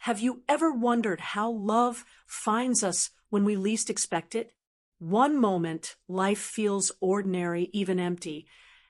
Have you ever wondered how love finds us when we least expect it? One moment, life feels ordinary, even empty,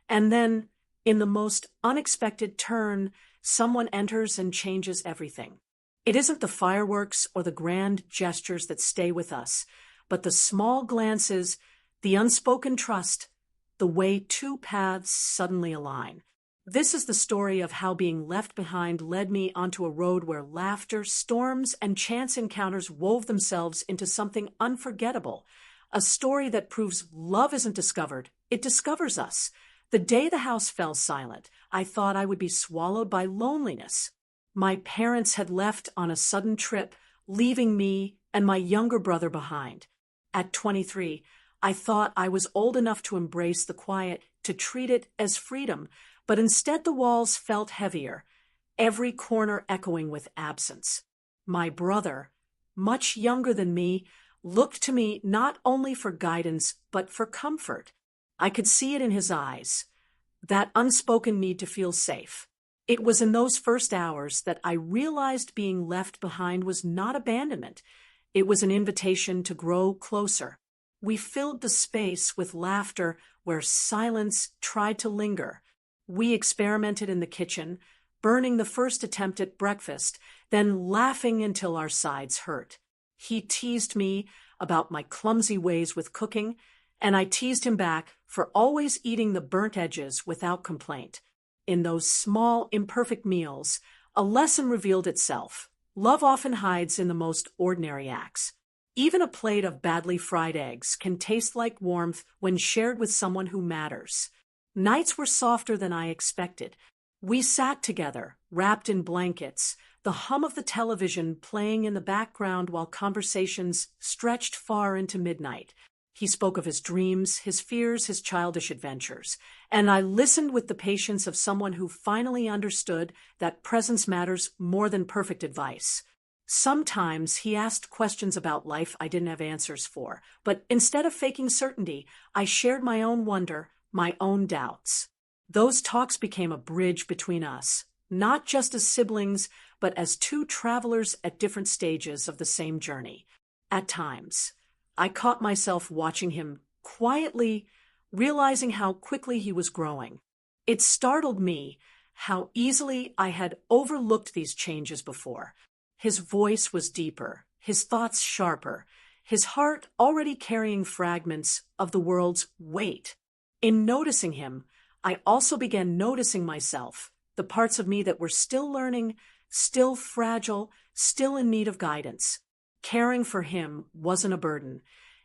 and then, in the most unexpected turn, someone enters and changes everything. It isn't the fireworks or the grand gestures that stay with us, but the small glances, the unspoken trust, the way two paths suddenly align. This is the story of how being left behind led me onto a road where laughter, storms, and chance encounters wove themselves into something unforgettable. A story that proves love isn't discovered, it discovers us. The day the house fell silent, I thought I would be swallowed by loneliness. My parents had left on a sudden trip, leaving me and my younger brother behind. At 23, I thought I was old enough to embrace the quiet, to treat it as freedom, but instead the walls felt heavier, every corner echoing with absence. My brother, much younger than me, looked to me not only for guidance, but for comfort. I could see it in his eyes, that unspoken need to feel safe. It was in those first hours that I realized being left behind was not abandonment. It was an invitation to grow closer. We filled the space with laughter where silence tried to linger. We experimented in the kitchen, burning the first attempt at breakfast, then laughing until our sides hurt. He teased me about my clumsy ways with cooking, and I teased him back for always eating the burnt edges without complaint. In those small, imperfect meals, a lesson revealed itself. Love often hides in the most ordinary acts. Even a plate of badly fried eggs can taste like warmth when shared with someone who matters. Nights were softer than I expected. We sat together, wrapped in blankets, the hum of the television playing in the background while conversations stretched far into midnight. He spoke of his dreams, his fears, his childish adventures, and I listened with the patience of someone who finally understood that presence matters more than perfect advice. Sometimes he asked questions about life I didn't have answers for, but instead of faking certainty, I shared my own wonder, my own doubts. Those talks became a bridge between us, not just as siblings, but as two travelers at different stages of the same journey. At times, I caught myself watching him quietly, realizing how quickly he was growing. It startled me how easily I had overlooked these changes before. His voice was deeper, his thoughts sharper, his heart already carrying fragments of the world's weight. In noticing him, I also began noticing myself, the parts of me that were still learning, still fragile, still in need of guidance. Caring for him wasn't a burden.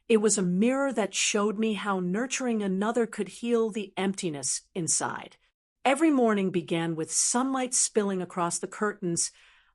It was a mirror that showed me how nurturing another could heal the emptiness inside. Every morning began with sunlight spilling across the curtains,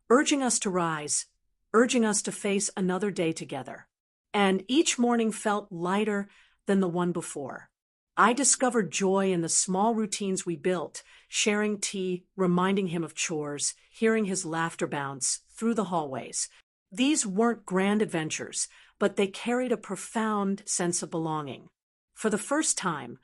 urging us to rise, urging us to face another day together. And each morning felt lighter than the one before. I discovered joy in the small routines we built, sharing tea, reminding him of chores, hearing his laughter bounce through the hallways. These weren't grand adventures, but they carried a profound sense of belonging. For the first time,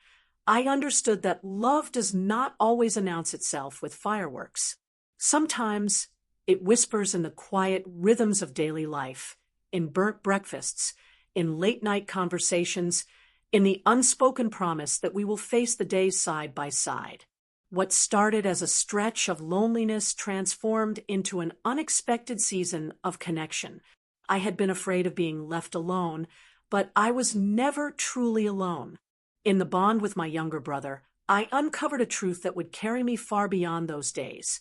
I understood that love does not always announce itself with fireworks. Sometimes it whispers in the quiet rhythms of daily life, in burnt breakfasts, in late-night conversations, in the unspoken promise that we will face the days side by side. What started as a stretch of loneliness transformed into an unexpected season of connection. I had been afraid of being left alone, but I was never truly alone. In the bond with my younger brother, I uncovered a truth that would carry me far beyond those days.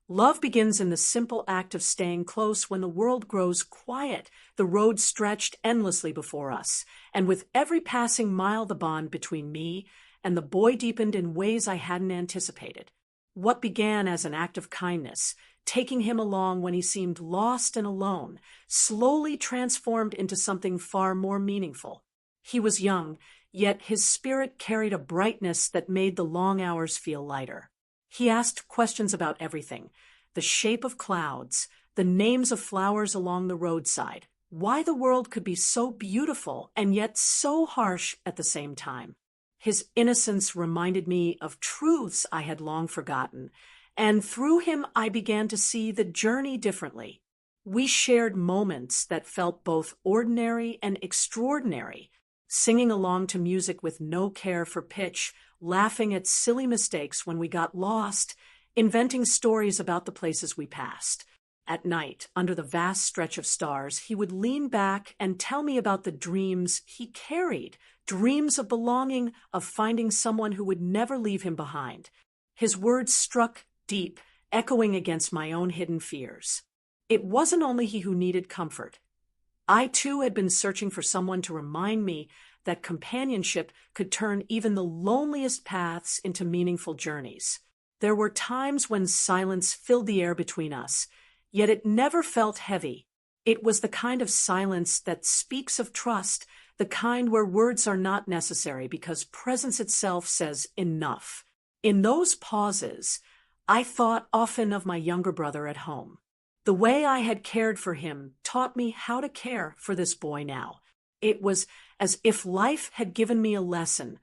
Love begins in the simple act of staying close when the world grows quiet, the road stretched endlessly before us, and with every passing mile the bond between me and the boy deepened in ways I hadn't anticipated. What began as an act of kindness, taking him along when he seemed lost and alone, slowly transformed into something far more meaningful. He was young, yet his spirit carried a brightness that made the long hours feel lighter. He asked questions about everything: the shape of clouds, the names of flowers along the roadside, why the world could be so beautiful and yet so harsh at the same time. His innocence reminded me of truths I had long forgotten, and through him I began to see the journey differently. We shared moments that felt both ordinary and extraordinary, singing along to music with no care for pitch, laughing at silly mistakes when we got lost, inventing stories about the places we passed. At night, under the vast stretch of stars, he would lean back and tell me about the dreams he carried, dreams of belonging, of finding someone who would never leave him behind. His words struck deep, echoing against my own hidden fears. It wasn't only he who needed comfort. I too had been searching for someone to remind me that companionship could turn even the loneliest paths into meaningful journeys. There were times when silence filled the air between us, yet it never felt heavy. It was the kind of silence that speaks of trust, the kind where words are not necessary because presence itself says enough. In those pauses, I thought often of my younger brother at home. The way I had cared for him taught me how to care for this boy now. It was as if life had given me a lesson,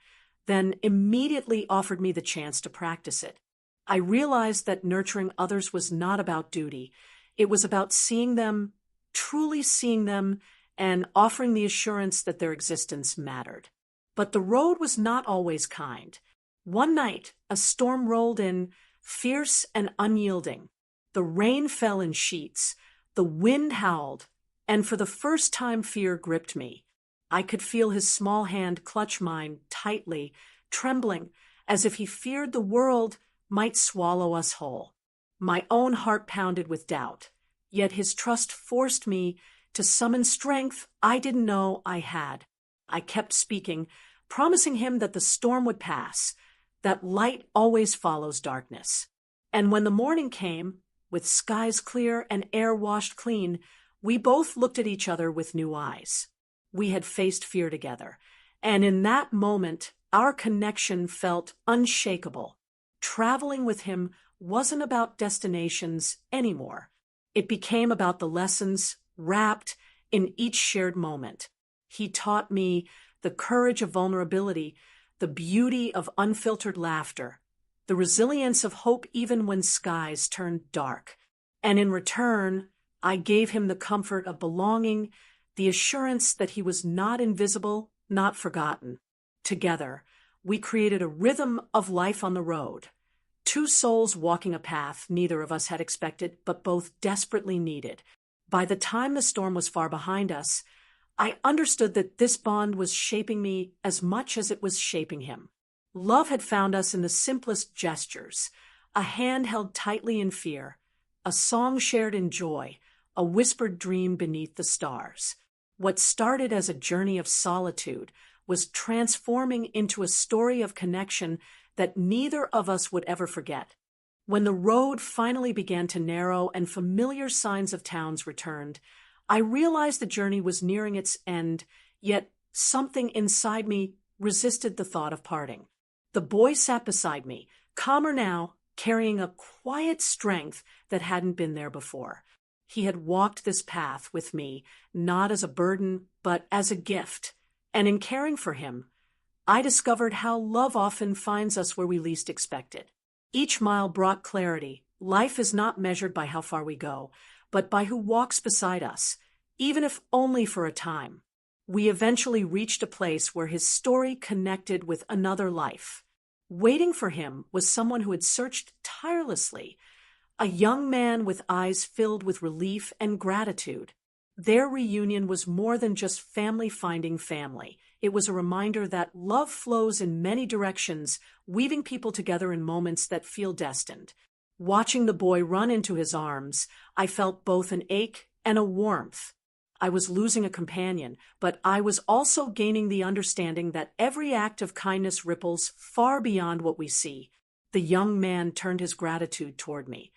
then immediately offered me the chance to practice it. I realized that nurturing others was not about duty. It was about seeing them, truly seeing them, and offering the assurance that their existence mattered. But the road was not always kind. One night, a storm rolled in, fierce and unyielding. The rain fell in sheets, the wind howled, and for the first time fear gripped me. I could feel his small hand clutch mine tightly, trembling, as if he feared the world might swallow us whole. My own heart pounded with doubt, yet his trust forced me to summon strength I didn't know I had. I kept speaking, promising him that the storm would pass, that light always follows darkness. And when the morning came, with skies clear and air washed clean, we both looked at each other with new eyes. We had faced fear together, and in that moment, our connection felt unshakable. Traveling with him wasn't about destinations anymore. It became about the lessons wrapped in each shared moment. He taught me the courage of vulnerability, the beauty of unfiltered laughter, the resilience of hope even when skies turned dark. And in return, I gave him the comfort of belonging, the assurance that he was not invisible, not forgotten. Together, we created a rhythm of life on the road. Two souls walking a path neither of us had expected, but both desperately needed. By the time the storm was far behind us, I understood that this bond was shaping me as much as it was shaping him. Love had found us in the simplest gestures, a hand held tightly in fear, a song shared in joy, a whispered dream beneath the stars. What started as a journey of solitude was transforming into a story of connection that neither of us would ever forget. When the road finally began to narrow and familiar signs of towns returned, I realized the journey was nearing its end, yet something inside me resisted the thought of parting. The boy sat beside me, calmer now, carrying a quiet strength that hadn't been there before. He had walked this path with me, not as a burden, but as a gift. And in caring for him, I discovered how love often finds us where we least expect it. Each mile brought clarity. Life is not measured by how far we go, but by who walks beside us, even if only for a time. We eventually reached a place where his story connected with another life. Waiting for him was someone who had searched tirelessly, a young man with eyes filled with relief and gratitude. Their reunion was more than just family finding family. It was a reminder that love flows in many directions, weaving people together in moments that feel destined. Watching the boy run into his arms, I felt both an ache and a warmth. I was losing a companion, but I was also gaining the understanding that every act of kindness ripples far beyond what we see. The young man turned his gratitude toward me,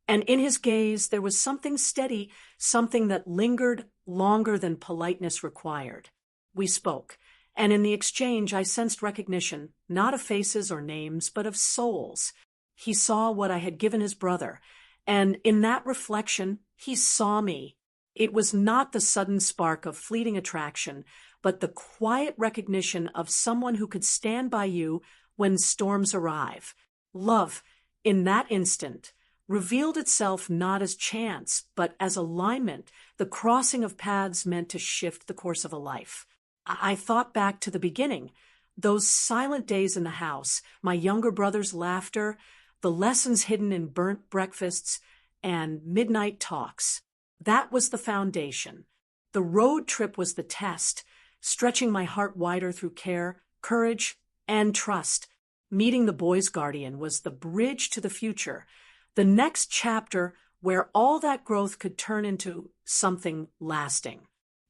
and in his gaze there was something steady, something that lingered longer than politeness required. We spoke, and in the exchange I sensed recognition, not of faces or names, but of souls. He saw what I had given his brother, and in that reflection, he saw me. It was not the sudden spark of fleeting attraction, but the quiet recognition of someone who could stand by you when storms arrive. Love, in that instant, revealed itself not as chance, but as alignment, the crossing of paths meant to shift the course of a life. I thought back to the beginning, those silent days in the house, my younger brother's laughter, the lessons hidden in burnt breakfasts, and midnight talks. That was the foundation. The road trip was the test, stretching my heart wider through care, courage, and trust. Meeting the boy's guardian was the bridge to the future, the next chapter where all that growth could turn into something lasting.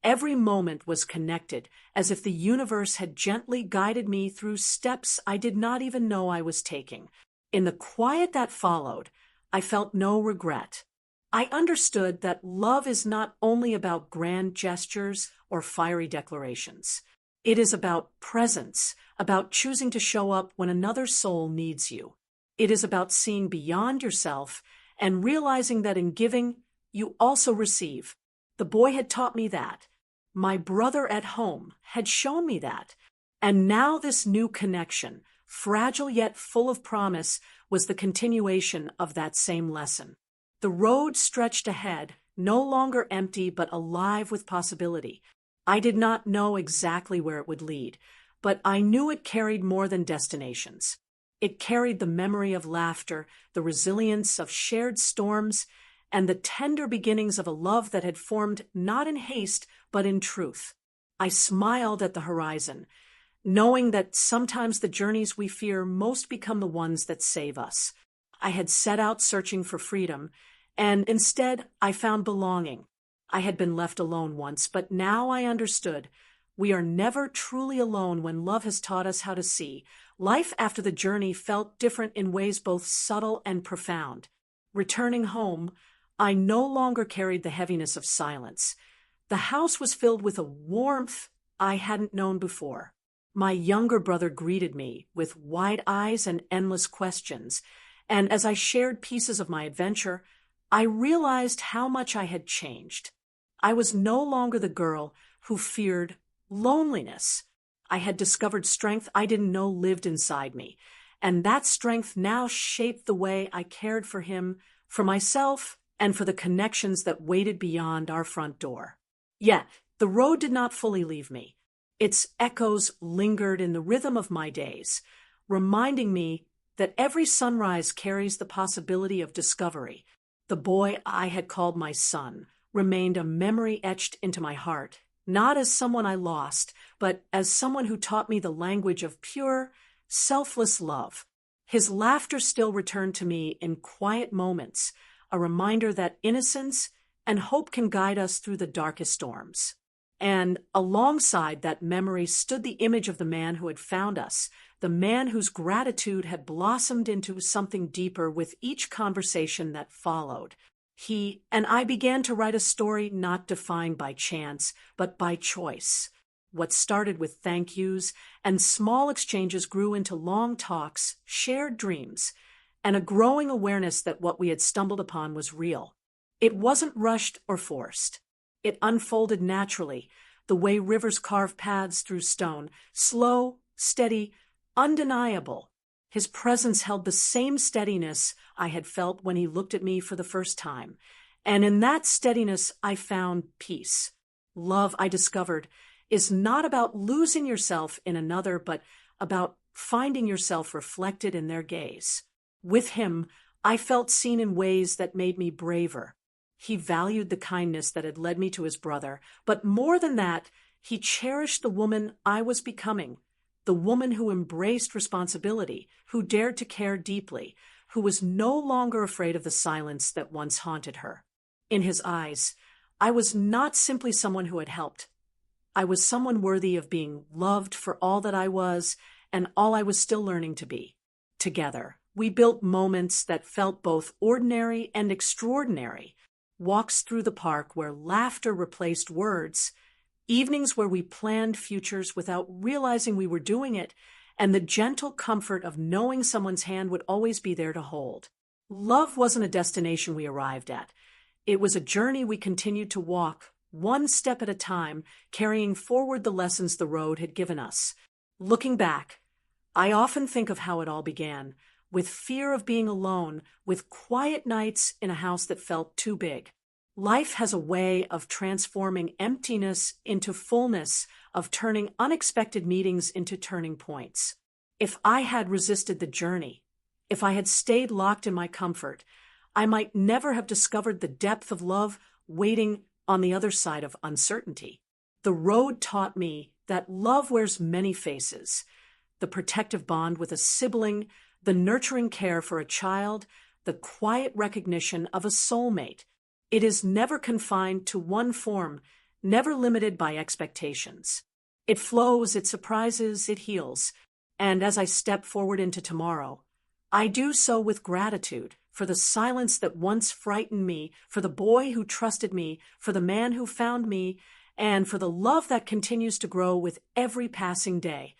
Every moment was connected, as if the universe had gently guided me through steps I did not even know I was taking. In the quiet that followed, I felt no regret. I understood that love is not only about grand gestures or fiery declarations. It is about presence, about choosing to show up when another soul needs you. It is about seeing beyond yourself and realizing that in giving, you also receive. The boy had taught me that. My brother at home had shown me that. And now this new connection, fragile yet full of promise, was the continuation of that same lesson. The road stretched ahead, no longer empty but alive with possibility. I did not know exactly where it would lead, but I knew it carried more than destinations. It carried the memory of laughter, the resilience of shared storms, and the tender beginnings of a love that had formed not in haste but in truth. I smiled at the horizon, knowing that sometimes the journeys we fear most become the ones that save us. I had set out searching for freedom, and instead I found belonging. I had been left alone once, but now I understood. We are never truly alone when love has taught us how to see. Life after the journey felt different in ways both subtle and profound. Returning home, I no longer carried the heaviness of silence. The house was filled with a warmth I hadn't known before. My younger brother greeted me with wide eyes and endless questions, and as I shared pieces of my adventure, I realized how much I had changed. I was no longer the girl who feared loneliness. I had discovered strength I didn't know lived inside me, and that strength now shaped the way I cared for him, for myself, and for the connections that waited beyond our front door. Yet, the road did not fully leave me. Its echoes lingered in the rhythm of my days, reminding me that every sunrise carries the possibility of discovery. The boy I had called my son remained a memory etched into my heart, not as someone I lost, but as someone who taught me the language of pure, selfless love. His laughter still returned to me in quiet moments, a reminder that innocence and hope can guide us through the darkest storms. And alongside that memory stood the image of the man who had found us, the man whose gratitude had blossomed into something deeper with each conversation that followed. He and I began to write a story not defined by chance, but by choice. What started with thank yous and small exchanges grew into long talks, shared dreams, and a growing awareness that what we had stumbled upon was real. It wasn't rushed or forced. It unfolded naturally, the way rivers carve paths through stone, slow, steady, undeniable. His presence held the same steadiness I had felt when he looked at me for the first time, and in that steadiness I found peace. Love, I discovered, is not about losing yourself in another, but about finding yourself reflected in their gaze. With him, I felt seen in ways that made me braver. He valued the kindness that had led me to his brother, but more than that, he cherished the woman I was becoming, the woman who embraced responsibility, who dared to care deeply, who was no longer afraid of the silence that once haunted her. In his eyes, I was not simply someone who had helped. I was someone worthy of being loved for all that I was and all I was still learning to be. Together, we built moments that felt both ordinary and extraordinary, walks through the park where laughter replaced words, evenings where we planned futures without realizing we were doing it, and the gentle comfort of knowing someone's hand would always be there to hold. Love wasn't a destination we arrived at. It was a journey we continued to walk, one step at a time, carrying forward the lessons the road had given us. Looking back, I often think of how it all began, with fear of being alone, with quiet nights in a house that felt too big. Life has a way of transforming emptiness into fullness, of turning unexpected meetings into turning points. If I had resisted the journey, if I had stayed locked in my comfort, I might never have discovered the depth of love waiting on the other side of uncertainty. The road taught me that love wears many faces: the protective bond with a sibling, the nurturing care for a child, the quiet recognition of a soulmate. It is never confined to one form, never limited by expectations. It flows, it surprises, it heals. And as I step forward into tomorrow, I do so with gratitude for the silence that once frightened me, for the boy who trusted me, for the man who found me, and for the love that continues to grow with every passing day.